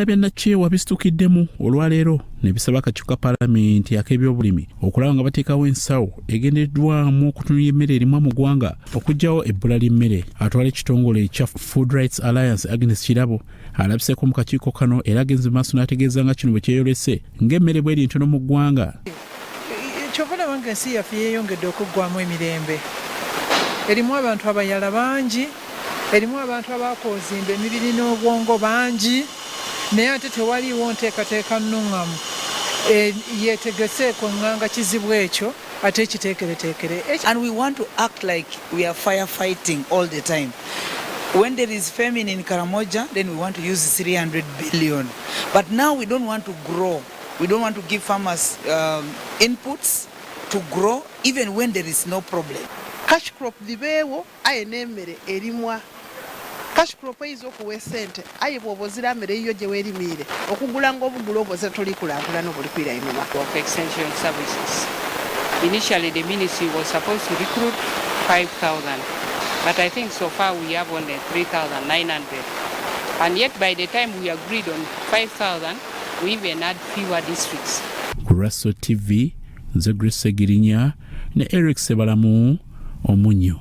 Bannakyewa bisitukiddemu olwaleero ne bisaba akakiiko ka Paalamenti ak'ebyobulimi okulaba nga bateekawo ensawo egendeddwamu okutunula emmere erimu mu ggwanga okuggyawo ebbula ly'emmere. Atwala ekitongole ekya Food Rights Alliance Agnes Kirabo alabiseko mu kakiiko kano era agenze maaso n'ategeeza nga kino bwe kyeyolese ng'emmere bw'eri ntono mu ggwanga. Kyova olaba ng'ensi yaffe yeeyongedde okuggwamu emirembe. Erimu abantu abayala bangi, erimu abantu abakoozimba emibiri n'obwongo bangi, naye ate tewaliiwo nteekateeka nnuŋŋamu yeetegeseeko nganga kizibu ekyo ate ekiteekereteekere. And we want to act like we are firefighting all the time. When there is famine in Karamoja, then we want to use 300 billion. But now we don't want to grow. We don't want to give farmers inputs to grow even when there is no problem. Cash crop dibeewo aye n'emmere erimwa. Cash crop eyiza okuwa esente aye bw'obozira mmere eyiyo gye weerimiire okugula ng'obugula oboze tolikulaakulana obulikuira enuma. Of extension services. Initially the ministry was supposed to recruit 5,000, but I think so far we have only 3,900. And yet by the time we agreed on 5,000, we even had fewer districts. Raso TV, Nze Grace Segirinya ne Eric Sebalamu Omunyo.